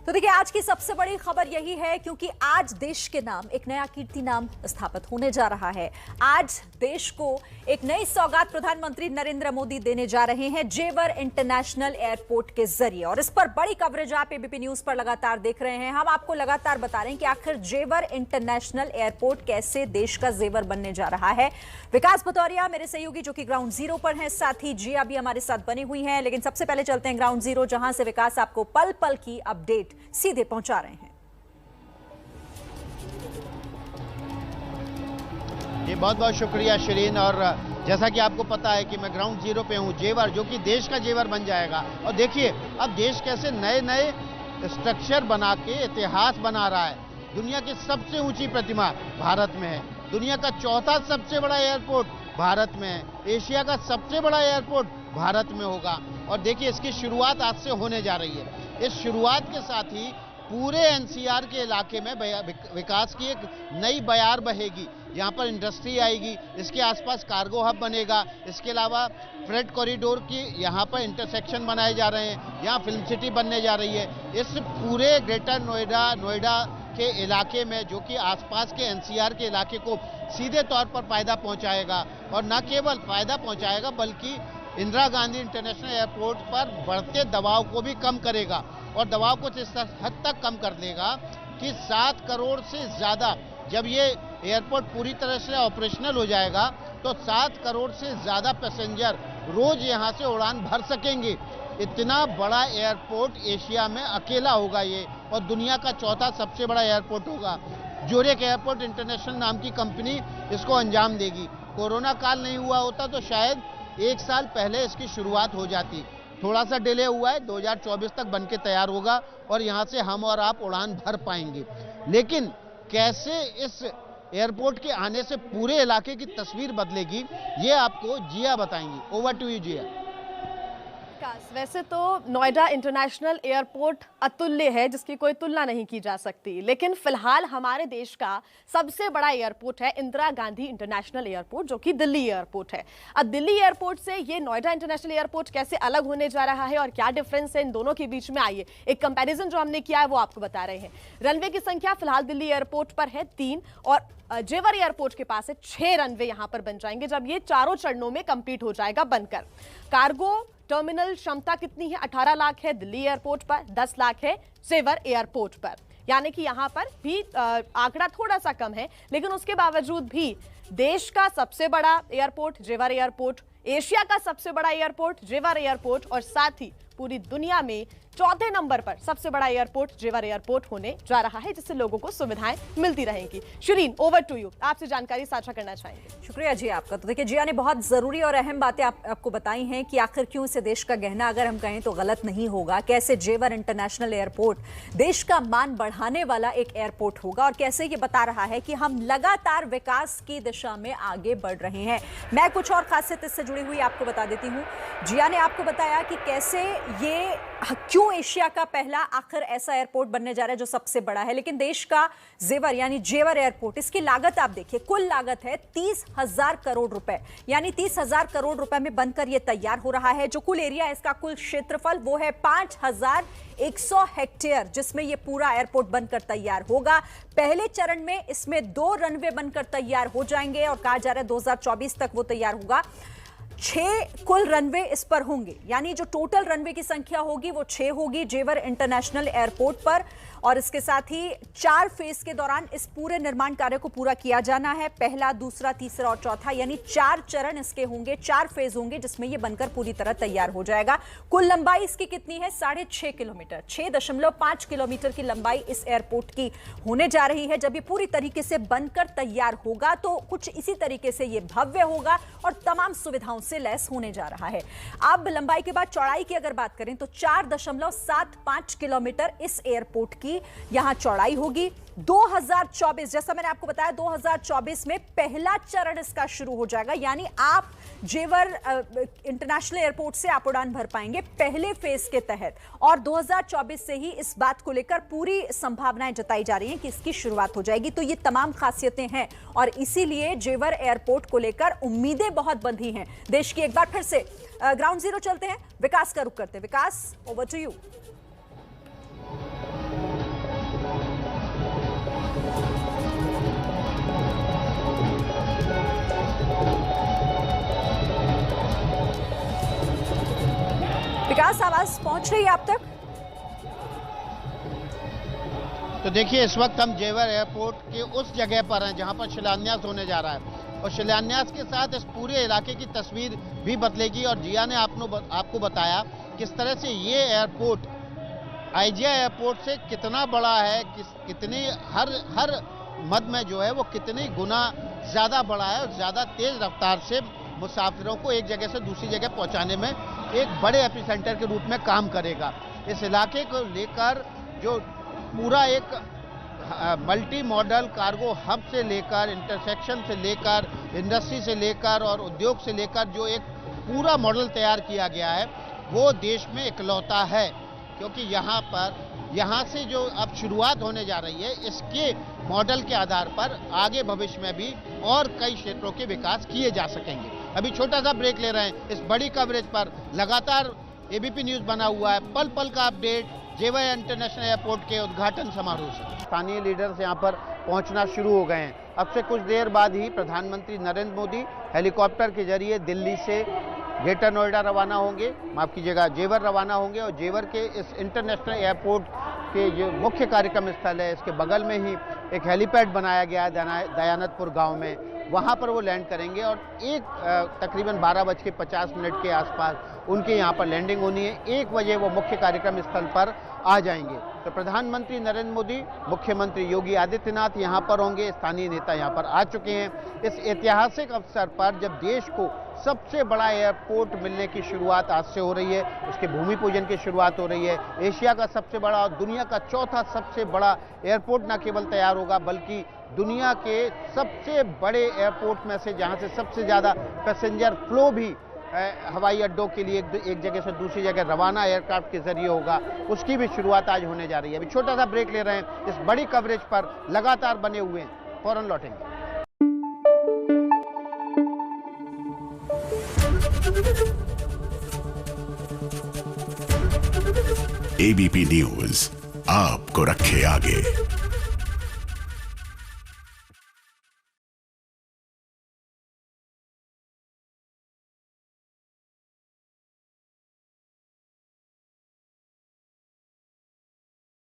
तो देखिए, आज की सबसे बड़ी खबर यही है क्योंकि आज देश के नाम एक नया कीर्ति नाम स्थापित होने जा रहा है। आज देश को एक नई सौगात प्रधानमंत्री नरेंद्र मोदी देने जा रहे हैं जेवर इंटरनेशनल एयरपोर्ट के जरिए, और इस पर बड़ी कवरेज आप एबीपी न्यूज पर लगातार देख रहे हैं। हम आपको लगातार बता रहे हैं कि आखिर जेवर इंटरनेशनल एयरपोर्ट कैसे देश का जेवर बनने जा रहा है। विकास भदौरिया मेरे सहयोगी जो कि ग्राउंड जीरो पर हैं, साथ ही जिया भी हमारे साथ बनी हुई हैं। लेकिन सबसे पहले चलते हैं ग्राउंड जीरो, जहां से विकास आपको पल पल की अपडेट सीधे पहुंचा रहे हैं। जी बहुत बहुत शुक्रिया शिरीन। और जैसा कि आपको पता है कि मैं ग्राउंड जीरो पे हूँ, जेवर जो कि देश का जेवर बन जाएगा। और देखिए अब देश कैसे नए नए स्ट्रक्चर बना के इतिहास बना रहा है। दुनिया की सबसे ऊंची प्रतिमा भारत में है, दुनिया का चौथा सबसे बड़ा एयरपोर्ट भारत में है, एशिया का सबसे बड़ा एयरपोर्ट भारत में होगा। और देखिए इसकी शुरुआत आज से होने जा रही है। इस शुरुआत के साथ ही पूरे एनसीआर के इलाके में विकास की एक नई बयार बहेगी। यहाँ पर इंडस्ट्री आएगी, इसके आसपास कार्गो हब बनेगा, इसके अलावा फ्रेट कॉरिडोर की यहाँ पर इंटरसेक्शन बनाए जा रहे हैं, यहाँ फिल्म सिटी बनने जा रही है। इस पूरे ग्रेटर नोएडा के इलाके में जो कि आसपास के एनसीआर के इलाके को सीधे तौर पर फायदा पहुँचाएगा। और न केवल फायदा पहुँचाएगा बल्कि इंदिरा गांधी इंटरनेशनल एयरपोर्ट पर बढ़ते दबाव को भी कम करेगा। और दबाव को इस हद तक कम कर देगा कि 7 करोड़ से ज़्यादा, जब ये एयरपोर्ट पूरी तरह से ऑपरेशनल हो जाएगा तो 7 करोड़ से ज़्यादा पैसेंजर रोज यहाँ से उड़ान भर सकेंगे। इतना बड़ा एयरपोर्ट एशिया में अकेला होगा ये, और दुनिया का चौथा सबसे बड़ा एयरपोर्ट होगा। ज्यूरिख एयरपोर्ट इंटरनेशनल नाम की कंपनी इसको अंजाम देगी। कोरोना काल नहीं हुआ होता तो शायद 1 साल पहले इसकी शुरुआत हो जाती। थोड़ा सा डिले हुआ है, 2024 तक बनके तैयार होगा और यहाँ से हम और आप उड़ान भर पाएंगे। लेकिन कैसे इस एयरपोर्ट के आने से पूरे इलाके की तस्वीर बदलेगी, ये आपको जिया बताएंगी। ओवर टू यू जिया। वैसे तो नोएडा इंटरनेशनल एयरपोर्ट अतुल्य है, जिसकी कोई तुलना नहीं की जा सकती, लेकिन फिलहाल हमारे देश का सबसे बड़ा एयरपोर्ट है इंदिरा गांधी इंटरनेशनल एयरपोर्ट, जो कि दिल्ली एयरपोर्ट है। अब दिल्ली एयरपोर्ट से ये नोएडा इंटरनेशनल एयरपोर्ट कैसे अलग होने जा रहा है और क्या डिफरेंस है इन दोनों के बीच में, आइए एक कंपैरिजन जो हमने किया है वो आपको बता रहे हैं। रनवे की संख्या फिलहाल दिल्ली एयरपोर्ट पर है 3, और जेवर एयरपोर्ट के पास है 6 रनवे यहां पर बन जाएंगे जब ये चारों चरणों में कंप्लीट हो जाएगा बनकर। कार्गो टर्मिनल क्षमता कितनी है? 18 लाख है दिल्ली एयरपोर्ट पर, 10 लाख है जेवर एयरपोर्ट पर, यानी कि यहां पर भी आंकड़ा थोड़ा सा कम है। लेकिन उसके बावजूद भी देश का सबसे बड़ा एयरपोर्ट जेवर एयरपोर्ट, एशिया का सबसे बड़ा एयरपोर्ट जेवर एयरपोर्ट, और साथ ही पूरी दुनिया में चौथे नंबर पर सबसे बड़ा एयरपोर्ट जेवर एयरपोर्ट होने जा रहा है, जिससे लोगों को सुविधाएं मिलती रहेंगी। शिरीन, ओवर टू यू, आपसे जानकारी साझा करना चाहेंगे। शुक्रिया जी आपका। तो देखिए, जिया ने बहुत जरूरी और अहम बातें आपको बताई हैं कि आखिर क्यों इसे देश का गहना अगर हम कहें तो गलत नहीं होगा, कैसे जेवर इंटरनेशनल एयरपोर्ट देश का मान बढ़ाने वाला एक एयरपोर्ट होगा, और कैसे ये बता रहा है कि हम लगातार विकास की दिशा में आगे बढ़ रहे हैं। मैं कुछ और खासियत इससे जुड़ी हुई आपको बता देती हूँ। जिया ने आपको बताया कि कैसे ये क्यों एशिया का पहला आखिर ऐसा एयरपोर्ट बनने जा रहा है जो सबसे बड़ा है। लेकिन देश का जेवर यानी जेवर एयरपोर्ट, इसकी लागत आप देखिए, कुल लागत है 30,000 करोड़ रुपए, यानी 30,000 करोड़ रुपए में बनकर यह तैयार हो रहा है। जो कुल एरिया है, इसका कुल क्षेत्रफल वो है 5,100 हेक्टेयर, जिसमें यह पूरा एयरपोर्ट बनकर तैयार होगा। पहले चरण में इसमें 2 रनवे बनकर तैयार हो जाएंगे और कहा जा रहा है 2024 तक वो तैयार होगा। 6 कुल रनवे इस पर होंगे, यानी जो टोटल रनवे की संख्या होगी वो 6 होगी जेवर इंटरनेशनल एयरपोर्ट पर। और इसके साथ ही 4 फेज के दौरान इस पूरे निर्माण कार्य को पूरा किया जाना है। पहला, दूसरा, तीसरा और चौथा, यानी 4 चरण इसके होंगे, 4 फेज होंगे जिसमें ये बनकर पूरी तरह तैयार हो जाएगा। कुल लंबाई इसकी कितनी है? 6.5 किलोमीटर, 6.5 किलोमीटर की लंबाई इस एयरपोर्ट की होने जा रही है। जब ये पूरी तरीके से बनकर तैयार होगा तो कुछ इसी तरीके से ये भव्य होगा और तमाम सुविधाओं से लैस होने जा रहा है। अब लंबाई के बाद चौड़ाई की अगर बात करें तो 4.75 किलोमीटर इस एयरपोर्ट की यहां चौड़ाई होगी। 2024, जैसा मैंने आपको बताया, 2024 में पहला चरण इसका शुरू हो जाएगा, यानी आप जेवर इंटरनेशनल एयरपोर्ट से आप उड़ान भर पाएंगे पहले फेज के तहत। और 2024 से ही इस बात को लेकर पूरी संभावनाएं जताई जा रही हैं कि इसकी शुरुआत हो जाएगी। तो ये तमाम खासियतें हैं और इसीलिए जेवर एयरपोर्ट को लेकर उम्मीदें बहुत बंधी हैं देश की। एक बार फिर से ग्राउंड जीरो चलते हैं, विकास का रुख करते हैं। विकास, ओवर टू यू। खास आवाज पहुंच रही है आप तक? तो देखिए, इस वक्त हम जेवर एयरपोर्ट के उस जगह पर हैं जहां पर शिलान्यास होने जा रहा है और शिलान्यास के साथ इस पूरे इलाके की तस्वीर भी बदलेगी। और जिया ने आपको बताया किस तरह से ये एयरपोर्ट आईजीआई एयरपोर्ट से कितना बड़ा है, कितनी हर मद में जो है वो कितनी गुना ज़्यादा बड़ा है और ज़्यादा तेज़ रफ्तार से मुसाफिरों को एक जगह से दूसरी जगह पहुंचाने में एक बड़े एपिसेंटर के रूप में काम करेगा। इस इलाके को लेकर जो पूरा एक मल्टी मॉडल कार्गो हब से लेकर, इंटरसेक्शन से लेकर, इंडस्ट्री से लेकर और उद्योग से लेकर जो एक पूरा मॉडल तैयार किया गया है वो देश में इकलौता है। क्योंकि यहाँ से जो अब शुरुआत होने जा रही है, इसके मॉडल के आधार पर आगे भविष्य में भी और कई क्षेत्रों के विकास किए जा सकेंगे। अभी छोटा सा ब्रेक ले रहे हैं। इस बड़ी कवरेज पर लगातार एबीपी न्यूज़ बना हुआ है, पल पल का अपडेट जेवर इंटरनेशनल एयरपोर्ट के उद्घाटन समारोह से। स्थानीय लीडर्स यहाँ पर पहुँचना शुरू हो गए हैं। अब से कुछ देर बाद ही प्रधानमंत्री नरेंद्र मोदी हेलीकॉप्टर के जरिए दिल्ली से ग्रेटर नोएडा रवाना होंगे, माफ कीजिएगा जेवर रवाना होंगे और जेवर के इस इंटरनेशनल एयरपोर्ट के जो मुख्य कार्यक्रम स्थल है इसके बगल में ही एक हेलीपैड बनाया गया है दयानतपुर गांव में, वहां पर वो लैंड करेंगे और तकरीबन 12:50 के आसपास उनके यहाँ पर लैंडिंग होनी है। 1 बजे वो मुख्य कार्यक्रम स्थल पर आ जाएंगे। तो प्रधानमंत्री नरेंद्र मोदी, मुख्यमंत्री योगी आदित्यनाथ यहाँ पर होंगे, स्थानीय नेता यहाँ पर आ चुके हैं। इस ऐतिहासिक अवसर पर जब देश को सबसे बड़ा एयरपोर्ट मिलने की शुरुआत आज से हो रही है, उसके भूमि पूजन की शुरुआत हो रही है। एशिया का सबसे बड़ा और दुनिया का चौथा सबसे बड़ा एयरपोर्ट न केवल तैयार होगा बल्कि दुनिया के सबसे बड़े एयरपोर्ट में से, जहां से सबसे ज़्यादा पैसेंजर फ्लो भी हवाई अड्डों के लिए एक जगह से दूसरी जगह रवाना एयरक्राफ्ट के जरिए होगा, उसकी भी शुरुआत आज होने जा रही है। अभी छोटा सा ब्रेक ले रहे हैं। इस बड़ी कवरेज पर लगातार बने हुए हैं, फौरन लौटेंगे। एबीपी न्यूज़ आपको रखे आगे।